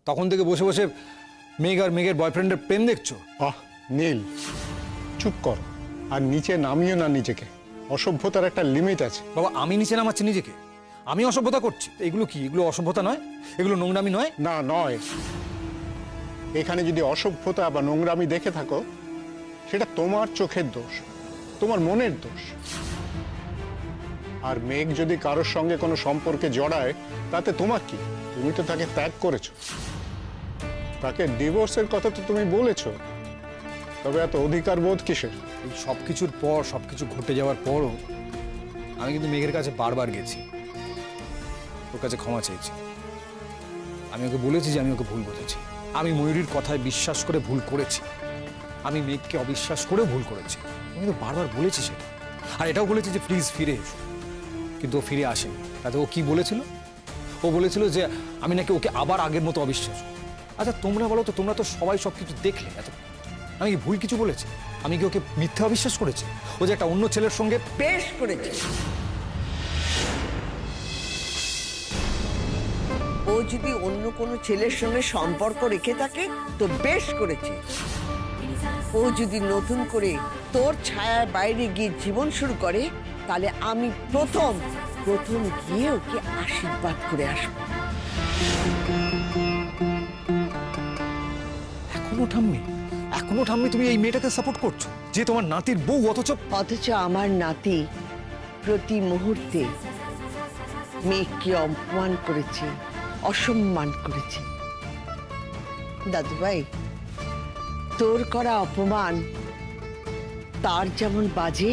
তখন থেকে বসে বসে মেঘ আর মেঘের বয়ফ্রেন্ডের প্রেম দেখছো। নীল, চুপ কর আর নিচে নামিও না নিজেকে। অসভ্যতার একটা লিমিট আছে। বাবা, আমি নিচে নামাচ্ছি নিজেকে? আমি অসভ্যতা করছি? এগুলো কি? এগুলো অসভ্যতা নয়? এগুলো নোংরামি নয়? না, নয়। এখানে যদি অসভ্যতা বা নোংরামি দেখে থাকো, সেটা তোমার চোখের দোষ, তোমার মনের দোষ। আর মেঘ যদি কারোর সঙ্গে কোনো সম্পর্কে জড়ায়, তাতে তোমার কি? তুমি তো তাকে ত্যাগ করেছো। তাকে ডিভোর্সের কথা তো তুমি বলেছো, তবে এত অধিকার বোধ কিসের? এই সবকিছুর পর, সবকিছু ঘটে যাওয়ার পরও আমি কিন্তু মেঘের কাছে বারবার গেছি, ওর কাছে ক্ষমা চেয়েছি। আমি ওকে বলেছি যে আমি ওকে ভুল বুঝেছি। আমি ময়ূরীর কথায় বিশ্বাস করে ভুল করেছি। আমি মেঘকে অবিশ্বাস করে ভুল করেছি। আমি কিন্তু বারবার বলেছি সেটা। আর এটাও বলেছি যে প্লিজ ফিরে এসো, কিন্তু ও ফিরে আসেনি। তাতে ও কি বলেছিল? ও বলেছিল যে আমি নাকি ওকে আবার আগের মতো অবিশ্বাস। আচ্ছা তোমরা বলো তো, তোমরা তো সবাই সবকিছু দেখলে, এত আমি কি ভুল কিছু বলেছি? আমি কি ওকে মিথ্যা অবিশ্বাস করেছি? ও যে একটা অন্য ছেলের সঙ্গে বেশ করেছে। ও যদি অন্য কোনো ছেলের সঙ্গে সম্পর্ক রেখে থাকে তো বেশ করেছে। ও যদি নতুন করে তোর ছায়ার বাইরে গিয়ে জীবন শুরু করে, তাহলে আমি প্রথম গিয়ে ওকে আশীর্বাদ করে আসবো। এখনো ঠাম্মি তুমি এই মেয়েটাকে সাপোর্ট করছো, যে তোমার নাতির বউ, অথচ আমার নাতি প্রতি মুহূর্তে মেয়েকে অপমান করেছে, অসম্মান করেছে। দাদুভাই, তোর করা অপমান তার যেমন বাজে,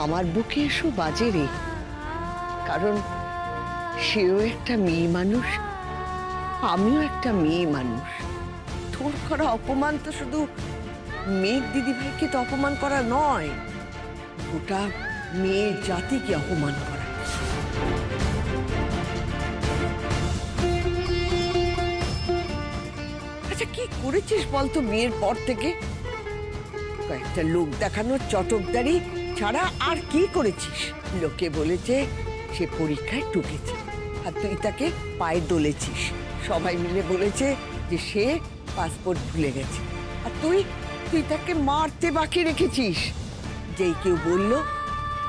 আমার বুকে এসো বাজে রে। কারণ সেও একটা মেয়ে মানুষ, আমিও একটা মেয়ে মানুষ। তোর করা অপমান তো শুধু মেঘ দিদিভাইকে তো অপমান করা নয়, গোটা মেয়ে জাতিকে অপমান করা। আচ্ছা কি করেছিস বলতো বিয়ের পর থেকে? কয়েকটা লোক দেখানোর চটকদারি ছাড়া আর কি করেছিস? লোকে বলেছে সে পরীক্ষায় টুকেছে, আর তুই তাকে পায়ে দোলেছিস। সবাই মিলে বলেছে যে সে পাসপোর্ট ভুলে গেছে, আর তুই তাকে মারতে বাকি রেখেছিস। যেই কেউ বলল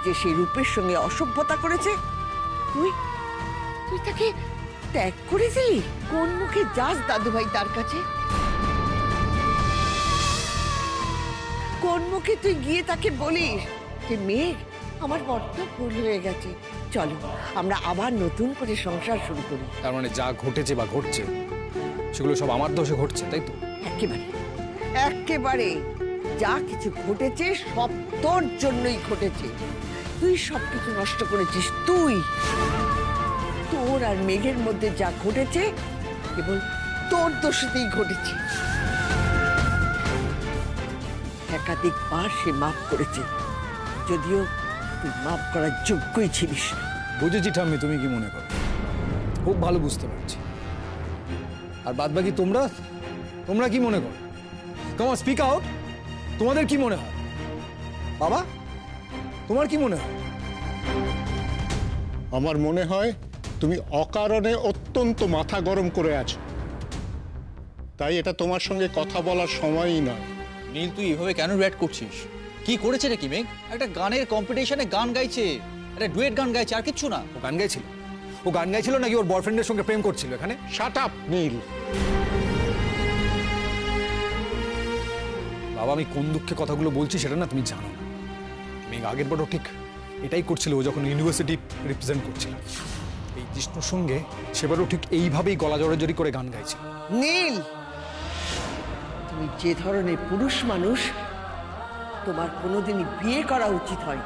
যে সে রূপের সঙ্গে অসভ্যতা করেছে, তুই তাকে ত্যাগ করে দিলি। কোন মুখে যাস দাদুভাই তার কাছে? কোন মুখে তুই গিয়ে তাকে বলিস যে মেঘ, আমার বড্ড ভুল হয়ে গেছে, চলো আমরা আবার নতুন করে সংসার শুরু করি? তার মানে যা ঘটেছে বা ঘটছে সেগুলো সব আমার দোষে ঘটছে, তাই তো? একেবারে যা কিছু ঘটেছে সব তোর জন্যই ঘটেছে। তুই সবকিছু নষ্ট করেছিস। তোর আর মেঘের মধ্যে যা ঘটেছে কেবল তোর দোষেতেই ঘটেছে। একাধিকবার সে মাফ করেছে, যদিও তুই মাফ করার যোগ্যই ছিলিস না। বুঝেছি ঠাম্মি তুমি কি মনে করো, খুব ভালো বুঝতে পারছি। আর বাদ বাকি তোমরা কি মনে করো? Come on, speak out. তোমাদের কি মনে হয়? বাবা, তোমার কি মনে হয়? আমার মনে হয় তুমি অকারণে অত্যন্ত মাথা গরম করে আছো, তাই এটা তোমার সঙ্গে কথা বলার সময়ই নয়। নীল, তুই এভাবে কেন রিঅ্যাক্ট করছিস? কি করেছে রে কি মেঘ? একটা গানের কম্পিটিশনে গান গাইছে, একটা ডুয়েট গান গাইছে, আর কিচ্ছু না। ও গান গাইছিল নাকি ওর বয়ফ্রেন্ডের সঙ্গে প্রেম করছিল এখানে? শাট আপ নীল। বাবা, আমি কোন দুঃখে কথাগুলো বলছি সেটা না তুমি জানো না। মেঘ আগের বড় ঠিক এটাই করছিল ও যখন ইউনিভার্সিটি রিপ্রেজেন্ট করছিল। এই জিষ্ণুর সঙ্গে সেবারও ঠিক এইভাবেই গলা জড়াজড়ি করে গান গাইছে। নীল, তুমি যে ধরনের পুরুষ মানুষ, তোমার কোনোদিনই বিয়ে করা উচিত হয়।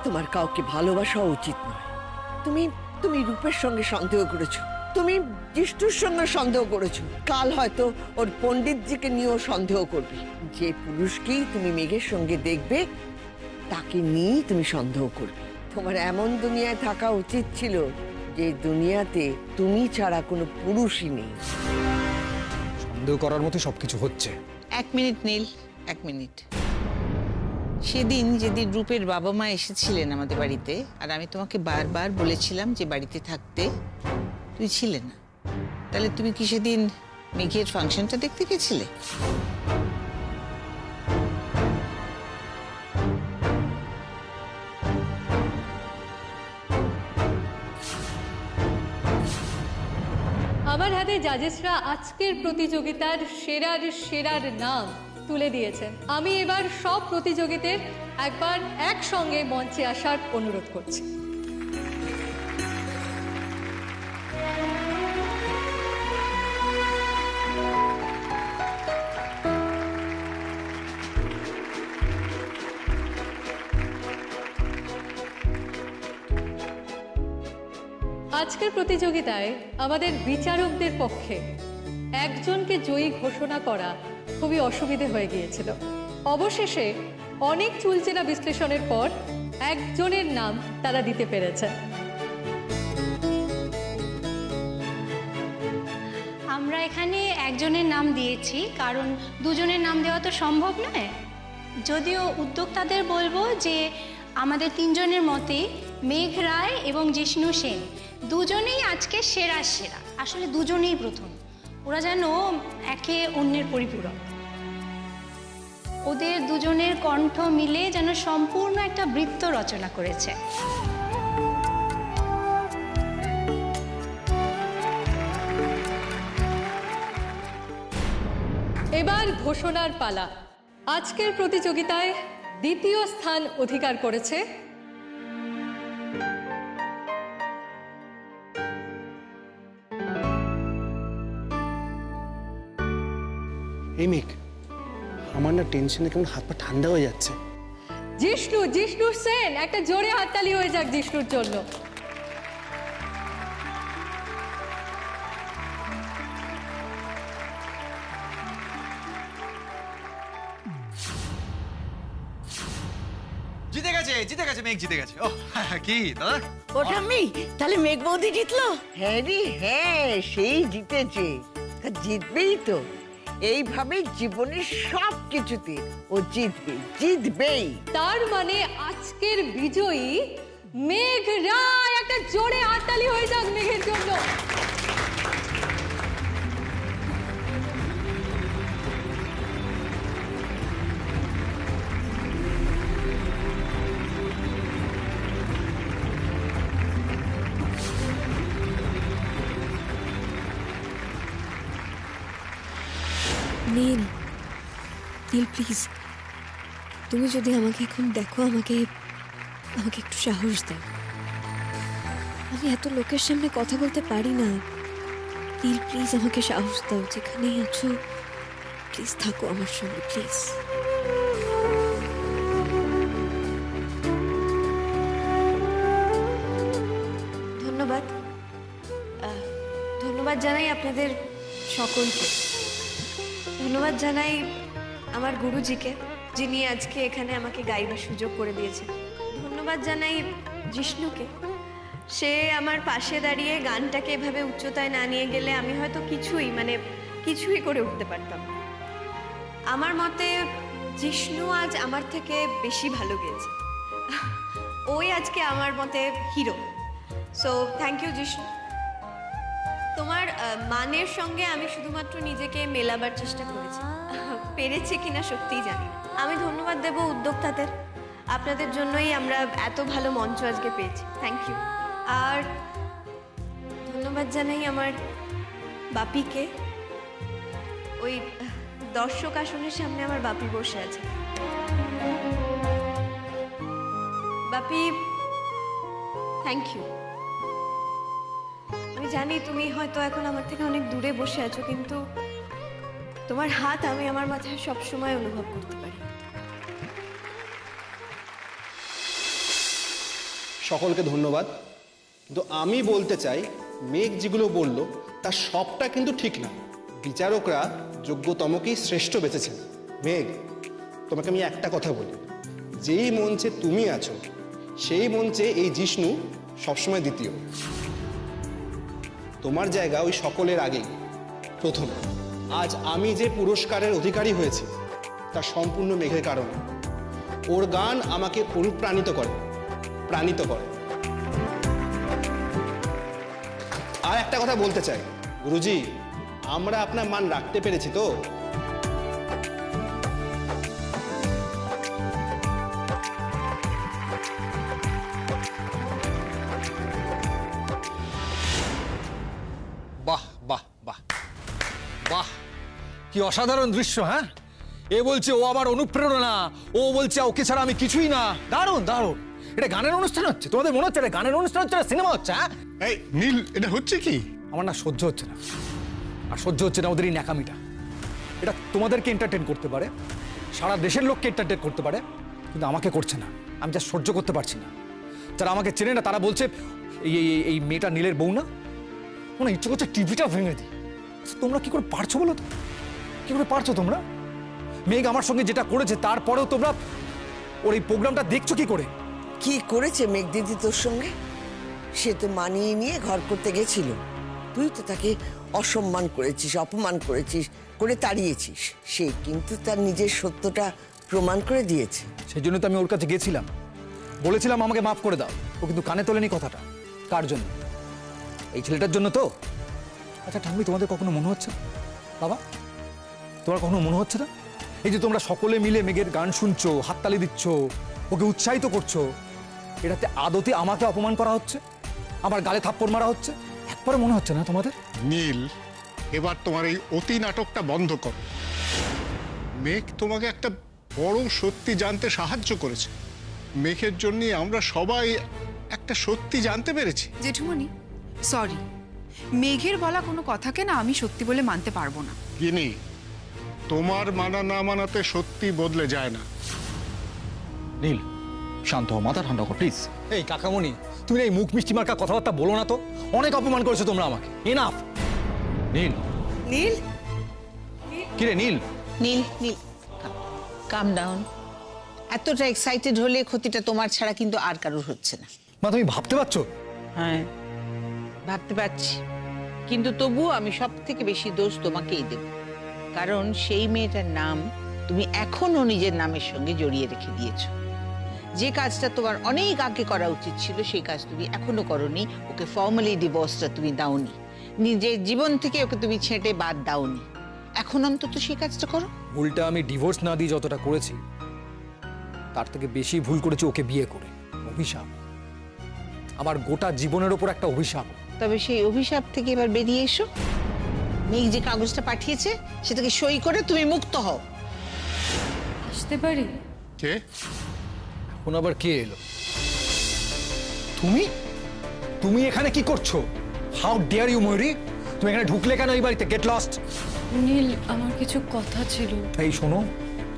তোমার কাউকে ভালোবাসা উচিত নয়। তুমি রূপের সঙ্গে সন্দেহ করেছো, তুমি জিষ্ণুর সঙ্গে সন্দেহ করেছো, কাল হয়তো ওর পণ্ডিতজিকে নিয়েও সন্দেহ করবে। যে পুরুষকেই তুমি মেঘের সঙ্গে দেখবে তাকে নিয়েই তুমি সন্দেহ করবে। তোমার এমন দুনিয়ায় থাকা উচিত ছিল যে দুনিয়াতে তুমি ছাড়া কোনো পুরুষই নেই। সন্দেহ করার মতো সবকিছু হচ্ছে। এক মিনিট নীল, এক মিনিট। সেদিন যেদিন রূপের বাবা মা এসেছিলেন আমাদের বাড়িতে, আর আমি তোমাকে বারবার বলেছিলাম যে বাড়িতে থাকতে, তুই ছিলে না। তাহলে তুমি কি সেদিন মেঘের ফাংশনটা দেখতে গেছিলে? আমার হাতে জাজেসরা আজকের প্রতিযোগিতার সেরার নাম তুলে দিয়েছেন। আমি এবার সব প্রতিযোগীদের একবার একসঙ্গে মঞ্চে আসার অনুরোধ করছি। আজকের প্রতিযোগিতায় আমাদের বিচারকদের পক্ষে একজনকে জয়ী ঘোষণা করা খুবই অসুবিধে হয়ে গিয়েছিল। অবশেষে অনেক চুলচেনা বিশ্লেষণের পর একজনের নাম তারা দিতে পেরেছে। আমরা এখানে একজনের নাম দিয়েছি, কারণ দুজনের নাম দেওয়া তো সম্ভব নয়। যদিও উদ্যোক্তাদের বলবো যে আমাদের তিনজনের মতে মেঘ রায় এবং জিষ্ণু সেন দুজনেই আজকে সেরা। আসলে দুজনেই প্রথম। ওরা যেন একে অন্যের পরিপূরক। ওদের দুজনের কণ্ঠ মিলে যেন সম্পূর্ণ একটা বৃত্ত রচনা করেছে। এবার ঘোষণার পালা। আজকের প্রতিযোগিতায় দ্বিতীয় স্থান অধিকার করেছে এই মেঘ, আমার না টেনশনে কেমন হাত পা ঠান্ডা হয়ে যাচ্ছে। জিষ্ণু সেন। একটা জোরে হাততালি হয়ে যাক জিষ্ণুর জন্য। জিতে গেছে মেঘ, জিতে গেছে। ও কি দাদা, ও ঠাম্মি, তাহলে মেঘ বৌদি জিতলো? হ্যাঁ রে হ্যাঁ, সেই জিতেছে। আর জিতবেই তো। এইভাবে জীবনের সব কিছুতে ও জিতবেই। তার মানে আজকের বিজয়ী মেঘ রায়। একটা জোরে হাততালি হয়ে যাক মেঘের জন্য। নীল, প্লিজ, তুমি যদি আমাকে এখন দেখো, আমাকে একটু সাহস দাও। আমি এত লোকের সামনে কথা বলতে পারি না। নীল, প্লিজ আমাকে সাহস দাও। যেখানেই আছো প্লিজ থাকো আমার সঙ্গে, প্লিজ। ধন্যবাদ জানাই আপনাদের সকলকে। ধন্যবাদ জানাই আমার গুরুজিকে, যিনি আজকে এখানে আমাকে গাইবার সুযোগ করে দিয়েছেন। ধন্যবাদ জানাই জিষ্ণুকে। সে আমার পাশে দাঁড়িয়ে গানটাকে এভাবে উচ্চতায় না নিয়ে গেলে আমি হয়তো কিছুই করে উঠতে পারতাম না। আমার মতে জিষ্ণু আজ আমার থেকে বেশি ভালো গেয়েছে। ওই আজকে আমার মতে hero. So thank you Jishnu. তোমার মানের সঙ্গে আমি শুধুমাত্র নিজেকে মেলাবার চেষ্টা করেছি, পেরেছি কিনা সত্যিই জানি না। আমি ধন্যবাদ দেব উদ্যোক্তাদের। আপনাদের জন্যই আমরা এত ভালো মঞ্চ আজকে পেয়েছি। Thank you. আর ধন্যবাদ জানাই আমার বাপিকে। ওই দর্শক আসনের সামনে আমার বাপি বসে আছে। বাপি, থ্যাংক ইউ। আমি জানি তুমি হয়তো এখন আমার থেকে অনেক দূরে বসে আছো, কিন্তু তোমার হাত আমি আমার মাথায় সবসময় অনুভব করতে পারি। সকলকে ধন্যবাদ। কিন্তু আমি বলতে চাই, মেঘ যেগুলো বলল তার সবটা কিন্তু ঠিক না। বিচারকরা যোগ্যতমকেই শ্রেষ্ঠ বেছেছেন। মেঘ, তোমাকে আমি একটা কথা বলি, যেই মঞ্চে তুমি আছো সেই মঞ্চে এই জিষ্ণু সবসময় দ্বিতীয়। তোমার জায়গা ওই সকলের আগেই প্রথম। আজ আমি যে পুরস্কারের অধিকারী হয়েছি তা সম্পূর্ণ মেঘের কারণে। ওর গান আমাকে অনুপ্রাণিত করে। আর একটা কথা বলতে চাই, গুরুজি আমরা আপনার মান রাখতে পেরেছি তো? বাহ বাহ বাহ বাহ, কি অসাধারণ দৃশ্য। হ্যাঁ, এ বলছে ও আমার অনুপ্রেরণা, ও বলছে ওকে ছাড়া আমি কিছুই না। দারুণ দারুণ। এটা গানের অনুষ্ঠান হচ্ছে? তোমাদের মনে হচ্ছে এটা গানের অনুষ্ঠান হচ্ছে, সিনেমা হচ্ছে? হ্যাঁ, এই নীল, এটা হচ্ছে কি? আমার না সহ্য হচ্ছে না, আর সহ্য হচ্ছে না ওদের এই ন্যাকামিটা। এটা তোমাদেরকে এন্টারটেন করতে পারে, সারা দেশের লোককে এন্টারটেন করতে পারে, কিন্তু আমাকে করছে না। আমি যা সহ্য করতে পারছি না। যারা আমাকে চেনে না তারা বলছে এই এই এই মেয়েটা নীলের বউ না, মনে ইচ্ছে করছে টিভিটা ভেঙে দিই। তোমরা কি করে পারছো বলো তো? কি করে পারছো তোমরা? মেঘ আমার সঙ্গে যেটা করেছে তারপরেও তোমরা ওর এই প্রোগ্রামটা দেখছো কি করে? কি করেছে মেঘ দিদি তোর সঙ্গে? সে তো মানিয়ে নিয়ে ঘর করতে গেছিল, তুই তো তাকে অসম্মান করেছিস, অপমান করেছিস, করে তাড়িয়েছিস। সে কিন্তু তার নিজের সত্যটা প্রমাণ করে দিয়েছে। সেই জন্য তো আমি ওর কাছে গেছিলাম, বলেছিলাম আমাকে মাফ করে দাও। ও কিন্তু কানে তোলেনি কথাটা। কার জন্য? এই ছেলেটার জন্য তো। আচ্ছা ঠাম্মি, তোমাদের কখনো মনে হচ্ছে না? বাবা, তোমার কখনো মনে হচ্ছে না এই যে তোমরা সকলে মিলে মেঘের গান শুনছো, হাততালি দিচ্ছ, ওকে উৎসাহিত করছো, এটাতে আদতে আমাকে অপমান করা হচ্ছে, আমার গালে থাপ্পড় মারা হচ্ছে? একবারে মনে হচ্ছে না তোমাদের? নীল, এবার তোমার এই অতি নাটকটা বন্ধ করো। মেঘ তোমাকে একটা বড় সত্যি জানতে সাহায্য করেছে। মেঘের জন্য আমরা সবাই একটা সত্যি জানতে পেরেছি। জেঠুমনি সরি, মেঘের বলা কোনো কথাকে না আমি সত্যি বলে মানতে পারবো না। গিনি, তোমার মানা না মানাতে সত্যি বদলে যায় না। নীল শান্ত হও, মাথা ঠান্ডা কর প্লিজ। এই কাকামণি, তুমি এই মুখ মিষ্টি মার্কা কথাবার্তা বলো না তো। অনেক অপমান করেছো তোমরা আমাকে। এনাফ। নীল, নীল, কিরে নীল? নীল নীল কাম ডাউন। এতটা এক্সাইটেড হলে ক্ষতিটা তোমার ছাড়া কিন্তু আর কারোর হচ্ছে না। মা, তুমি ভাবতে পারছো? হ্যাঁ ভাবতে পারছি, কিন্তু তবুও আমি সব থেকে বেশি দোষ তোমাকেই দেব, কারণ সেই মেয়েটার নাম তুমি এখনো নিজের নামের সঙ্গে জড়িয়ে রেখে দিয়েছো। যে কাজটা তোমার অনেক আগে করা উচিত ছিল সেই কাজ তুমি এখনো করোনি। ওকে ফর্মালি ডিভোর্সটা তুমি দাওনি, নিজের জীবন থেকে ওকে তুমি ছেঁটে বাদ দাওনি। এখন অন্তত সেই কাজটা করো। ভুলটা আমি ডিভোর্স না দিয়ে যতটা করেছি তার থেকে বেশি ভুল করেছি ওকে বিয়ে করে। অভিশাপ, আমার গোটা জীবনের ওপর একটা অভিশাপ। তবে সেই অভিশাপ থেকে এবার বেরিয়ে এসো। মেঘ যে কাগজটা পাঠিয়েছে সেটাকে সই করে তুমি মুক্ত হও। আসতে পারি? কে? এখন আবার কে এলো? তুমি? তুমি এখানে কি করছো? হাউ ডেয়ার ইউ ময়ূরী? তুমি এখানে ঢুকলে কেন এই বাড়িতে? Gate lost. নীল, আমার কিছু কথা ছিল। এই শোনো,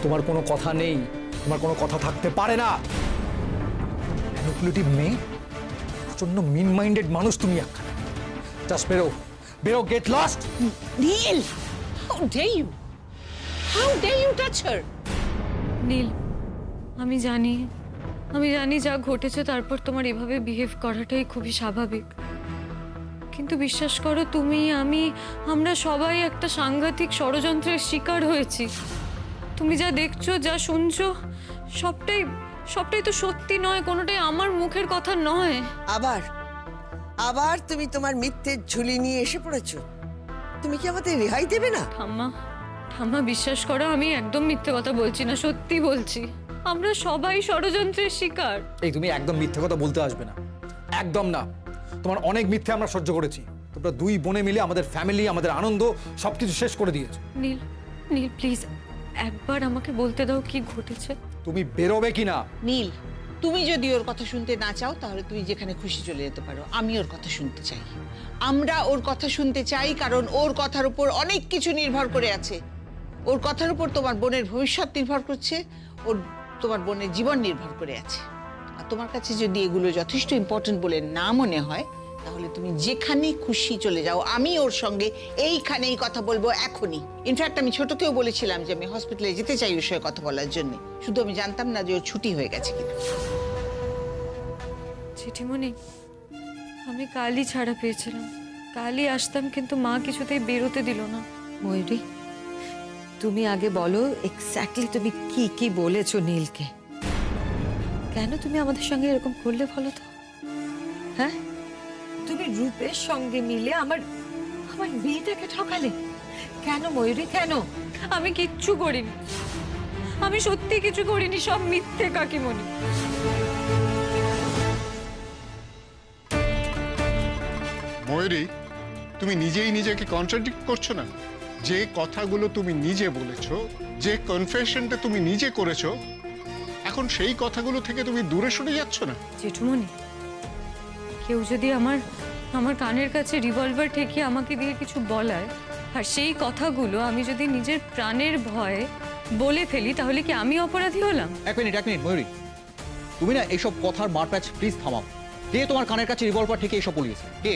তোমার কোনো কথা নেই, তোমার কোনো কথা থাকতে পারে না। ম্যানিপুলেটিভ মেয়ে, প্রচন্ড মিন মাইন্ডেড মানুষ তুমি একখানা। জাস্ট বেরো, বেরো, get lost. Neel, how dare you, how dare you touch her? Neel, আমি জানি যা ঘটেছে তারপর তোমার এভাবে বিহেভ করাটাই খুবই স্বাভাবিক, কিন্তু বিশ্বাস করো তুমি, আমরা সবাই একটা সাংঘাতিক ষড়যন্ত্রের শিকার হয়েছি। তুমি যা দেখছো, যা শুনছো, সবটাই তো সত্যি নয়, কোনোটাই আমার মুখের কথা নয়। আবার তুমি তোমার মিথ্যের ঝুলি নিয়ে এসে পড়েছো। তুমি কি আমাদের রেহাই দেবে না? ঠাম্মা বিশ্বাস করো, আমি একদম মিথ্যে কথা বলছি না, সত্যি বলছি। আমরা সবাই ষড়যন্ত্রের শিকার। এই তুমি একদম মিথ্যে কথা বলতে আসবে না, একদম না। তোমার অনেক মিথ্যে আমরা সহ্য করেছি। তোমরা দুই বোনে মিলে আমাদের ফ্যামিলি, আমাদের আনন্দ সবকিছু শেষ করে দিয়েছো। নীল প্লিজ একবার আমাকে বলতে দাও কি ঘটেছে। তুমি বেরোবে কিনা? নীল, তুমি যদি ওর কথা শুনতে না চাও তাহলে তুমি যেখানে খুশি চলে যেতে পারো। আমি ওর কথা শুনতে চাই, আমরা ওর কথা শুনতে চাই, কারণ ওর কথার উপর অনেক কিছু নির্ভর করে আছে। ওর কথার উপর তোমার বোনের ভবিষ্যৎ নির্ভর করছে, তোমার বোনের জীবন নির্ভর করে আছে। আর তোমার কাছে যদি এগুলো যথেষ্ট ইম্পর্টেন্ট বলে না মনে হয় তাহলে তুমি যেখানে খুশি চলে যাও। আমি ওর সঙ্গে এইখানেই কথা বলবো এখনই। ইনফ্যাক্ট আমি ছোটকেও বলেছিলাম যে আমি হসপিটালে যেতে চাই ওর সঙ্গে কথা বলার জন্য, শুধু আমি জানতাম না যে ওর ছুটি হয়ে গেছে কিনা। চিঠিমণি, আমি কালই ছাড়া পেয়েছিলাম, কালই আসতাম, কিন্তু মা কিছুতেই বেরোতে দিল না। ময়ূরী, তুমি আগে বলো এক্স্যাক্টলি তুমি কি বলেছো নীলকে? কেন তুমি আমাদের সঙ্গে এরকম করলে বলো তো? হ্যাঁ, তুমি রূপের সঙ্গে মিলে আমার আমার মেয়েটাকে ঠকালে কেন ময়ূরী, কেন? আমি কিচ্ছু করিনি, আমি সত্যি কিছু করিনি, সব মিথ্যে কাকিমণি। ময়ূরী, তুমি নিজেই নিজেকে কন্ট্রাডিক্ট করছো না? যে কথাগুলো তুমি নিজে বলেছো, যে কনফেশনটা তুমি নিজে করেছো, এখন সেই কথাগুলো থেকে তুমি দূরে সরে যাচ্ছ না? জেঠুমণি, কেউ যদি আমার কানের কাছে রিভলভার ঠেকিয়ে আমাকে দিয়ে কিছু বলায়, আর সেই কথাগুলো আমি যদি নিজের প্রাণের ভয়ে বলে ফেলি, তাহলে কি আমি অপরাধী হলাম? এক মিনিট ময়ূরী, তুমি না এইসব কথার মারপ্যাচ প্লিজ থামাও। কে তোমার কানের কাছে রিভলভার থেকে এসব বলিয়েছে? কে?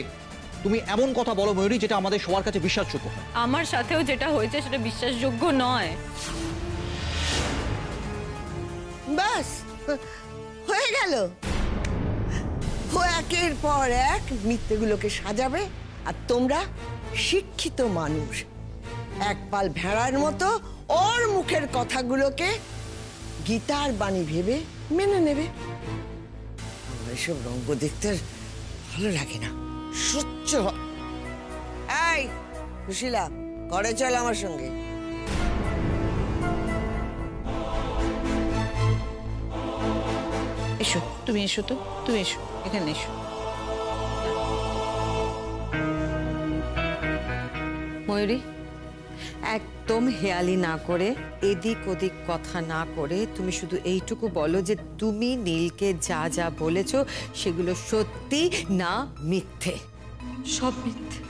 তুমি এমন কথা বলো ময়ূরী যেটা আমাদের সবার কাছে বিশ্বাসযোগ্য। আমার সাথেও যেটা হয়েছে সেটা বিশ্বাসযোগ্য নয়। বাস হয়ে গেল। ও একের পর এক মিথ্যেগুলোকে সাজাবে, আর তোমরা শিক্ষিত মানুষ এক পাল ভেড়ার মতো ওর মুখের কথাগুলোকে গীতার বাণী ভেবে মেনে নেবে। আমার এসব রঙ্গ দেখতে আর ভালো লাগে না, সহ্য হয়। এই সুশীলা, ঘরে চল আমার সঙ্গে। এসো, তুমি এসো তো, তুমি এসো, এখানে এসো। ময়ূরী, একদম হেয়ালি না করে, এদিক ওদিক কথা না করে তুমি শুধু এইটুকু বলো যে তুমি নীলকে যা যা বলেছো সেগুলো সত্যি না মিথ্যে। সব মিথ্যে,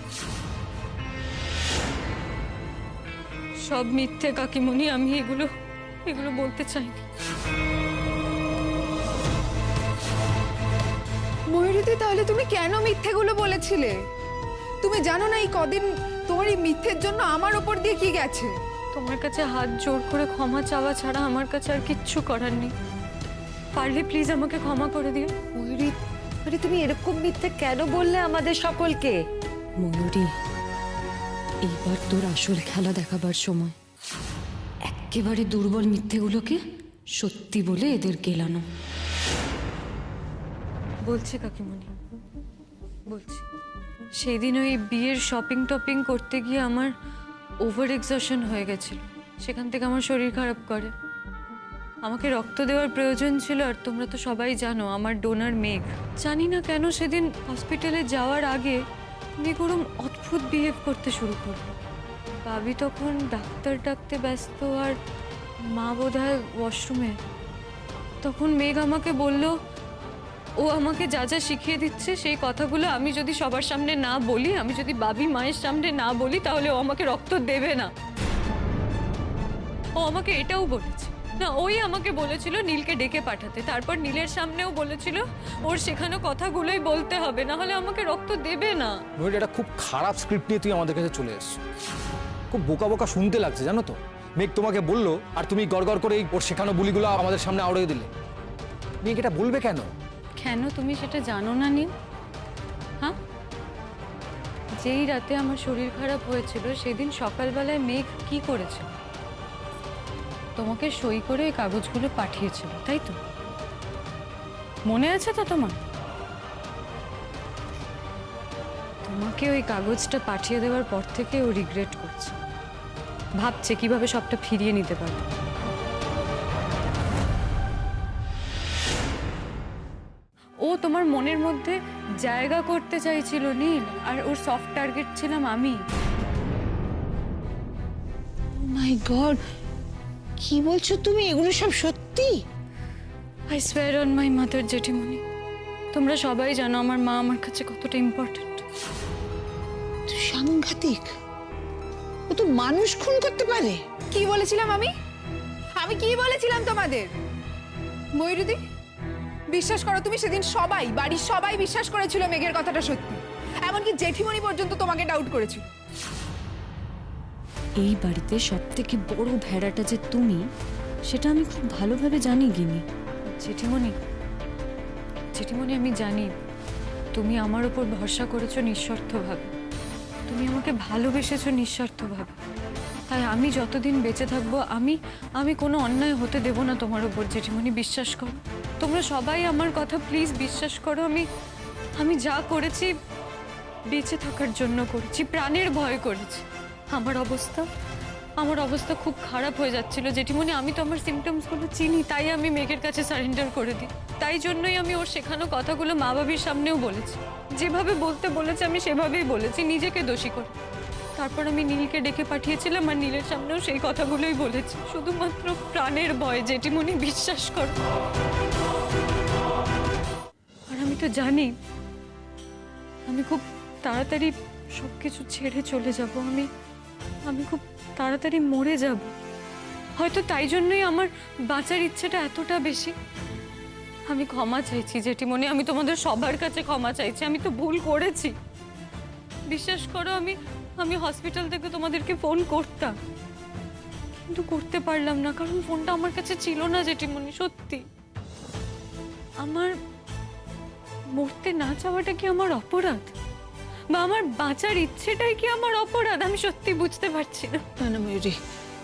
সব মিথ্যে কাকিমণি। আমি এগুলো বলতে চাইনি। ময়ূরীদি, তাহলে তুমি কেন মিথ্যেগুলো বলেছিলে? তুমি জানো না এই কদিন তোমার এই মিথ্যের জন্য আমার ওপর দিয়ে কি গেছে? তোমার কাছে হাত জোর করে ক্ষমা চাওয়া ছাড়া আমার কাছে আর কিচ্ছু করার নেই। পারলে প্লিজ আমাকে ক্ষমা করে দিও। ময়ূরী, আরে তুমি এরকম মিথ্যে কেন বললে আমাদের সকলকে? ময়ূরী, এইবার তোর আসল খেলা দেখাবার সময়। একেবারে দুর্বল মিথ্যেগুলোকে সত্যি বলে এদের গেলানো। বলছি কাকিমণি, বলছি, সেই দিন ওই বিয়ের শপিং করতে গিয়ে আমার ওভার এক্সশন হয়ে গেছিল। সেখান থেকে আমার শরীর খারাপ করে। আমাকে রক্ত দেওয়ার প্রয়োজন ছিল, আর তোমরা তো সবাই জানো আমার ডোনার মেঘ। জানি না কেন সেদিন হসপিটালে যাওয়ার আগে মেঘ ওরম অদ্ভুত বিহেভ করতে শুরু করলো। বাবি তখন ডাক্তার ডাকতে ব্যস্ত, আর মা বোধহয় ওয়াশরুমে। তখন মেঘ আমাকে বলল, ও আমাকে যা যা শিখিয়ে দিচ্ছে সেই কথাগুলো আমি যদি সবার সামনে না বলি, আমি যদি বাবি মায়ের সামনে না বলি, তাহলে ও আমাকে রক্ত দেবে না। ও আমাকে এটাও বলেছে না, ওই আমাকে বলেছিল নীলকে ডেকে পাঠাতে। তারপর নীলের সামনেও বলেছিল ওর শেখানো কথাগুলোই বলতে হবে, না হলে আমাকে রক্ত দেবে না। ময়ূরী, এটা খুব খারাপ স্ক্রিপ্ট নিয়ে তুই আমাদের কাছে চলে এসেছিস। খুব বোকা বোকা শুনতে লাগছে, জানো তো। মেঘ তোমাকে বললো, আর তুমি গড়গড় করে ওর শেখানো বুলিগুলো আমাদের সামনে আওড়িয়ে দিলে। মেঘ এটা বলবে কেন? কেন তুমি সেটা জানো না নীল? হ্যাঁ, যেই রাতে আমার শরীর খারাপ হয়েছিল সেদিন সকালবেলায় মেঘ কি করেছে? তোমাকে সই করে এই কাগজগুলো পাঠিয়েছিল, তাই তো? মনে আছে তো তোমার? তোমাকে ওই কাগজটা পাঠিয়ে দেওয়ার পর থেকে ও রিগ্রেট করছে, ভাবছে কিভাবে সবটা ফিরিয়ে নিতে পারবে। ও তোমার মনের মধ্যে জায়গা করতে চাইছিল নীল, আর ওর সফট টার্গেট ছিলাম আমি। মাই গড, কি বলছো তুমি? এগুলো সব সত্যি? I swear on my mother জেঠিমণি, তোমরা সবাই জানো আমার মা আমার কাছে কতটা ইম্পর্টেন্ট। সাংঘাতিক, ও তো মানুষ খুন করতে পারে। কি বলেছিলাম আমি? আমি কি বলেছিলাম তোমাদের? ময়ূরীদি, বিশ্বাস করো, তুমি সেদিন সবাই, বাড়ির সবাই বিশ্বাস করেছিল মেঘের কথাটা সত্যি। এমনকি জেঠিমণি পর্যন্ত তোমাকে ডাউট করেছিল। এই বাড়িতে সব থেকে বড় ভেড়াটা যে তুমি, সেটা আমি খুব ভালোভাবে জানি গিনি। জেঠিমণি, আমি জানি তুমি আমার উপর ভরসা করেছো নিঃস্বার্থভাবে, তুমি আমাকে ভালোবেসেছো নিঃস্বার্থভাবে। তাই আমি যতদিন বেঁচে থাকবো আমি কোনো অন্যায় হতে দেব না তোমার উপর। জেঠিমণি, বিশ্বাস করো, তোমরা সবাই আমার কথা প্লিজ বিশ্বাস করো। আমি যা করেছি বেঁচে থাকার জন্য করেছি, প্রাণের ভয় করেছি। আমার অবস্থা খুব খারাপ হয়ে যাচ্ছিল জেঠিমণি। আমি তো আমার সিমটমসগুলো চিনি, তাই আমি মেঘের কাছে সারেন্ডার করে দিই। তাই জন্যই আমি ওর শেখানো কথাগুলো মা বাবির সামনেও বলেছি। যেভাবে বলতে বলেছে আমি সেভাবেই বলেছি, নিজেকে দোষী করে। তারপর আমি নীলকে ডেকে পাঠিয়েছিলাম আর নীলের সামনেও সেই কথাগুলোই বলেছি, শুধুমাত্র প্রাণের ভয় জেঠিমণি, বিশ্বাস করো। আর আমি তো জানি আমি খুব তাড়াতাড়ি সবকিছু ছেড়ে চলে যাব, আমি খুব তাড়াতাড়ি মরে যাব। হয়তো তাই জন্যই আমার বাঁচার ইচ্ছেটা এতটা বেশি। আমি ক্ষমা চাইছি জেঠিমণি, আমি তোমাদের সবার কাছে ক্ষমা চাইছি। আমি তো ভুল করেছি, বিশ্বাস করো। আমি হসপিটাল থেকে তোমাদেরকে ফোন করতাম, কিন্তু করতে পারলাম না, কারণ ফোনটা আমার কাছে ছিল না জেঠিমণি। সত্যি আমার মরতে না চাওয়াটা কি আমার অপরাধ, বা আমার বাঁচার ইচ্ছেটাই কি আমার অপরাধ? আমি সত্যি বুঝতে পারছি না। না ময়ূরী,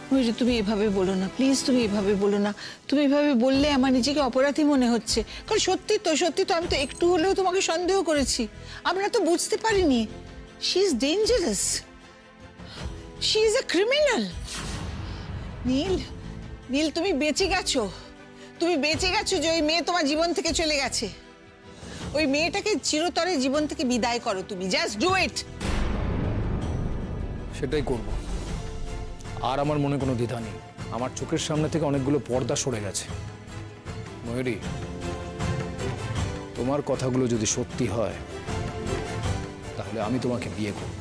ময়ূরী তুমি এভাবে বলো না প্লিজ, তুমি এভাবে বলো না। তুমি এভাবে বললে আমার নিজেকে অপরাধী মনে হচ্ছে, কারণ সত্যি তো আমি তো একটু হলেও তোমাকে সন্দেহ করেছি। আমরা তো বুঝতে পারিনি। She is dangerous, she is a criminal. Neel তুমি বেঁচে গেছো, যে ওই মেয়ে তোমার জীবন থেকে চলে গেছে। ওই মেয়েটাকে চিরতরে জীবন থেকে বিদায় করো তুমি, জাস্ট ডু ইট। সেটাই করব। আর আমার মনে কোনো দ্বিধা নেই। আমার চোখের সামনে থেকে অনেকগুলো পর্দা সরে গেছে। ময়ূরী, তোমার কথাগুলো যদি সত্যি হয় তাহলে আমি তোমাকে বিয়ে করব।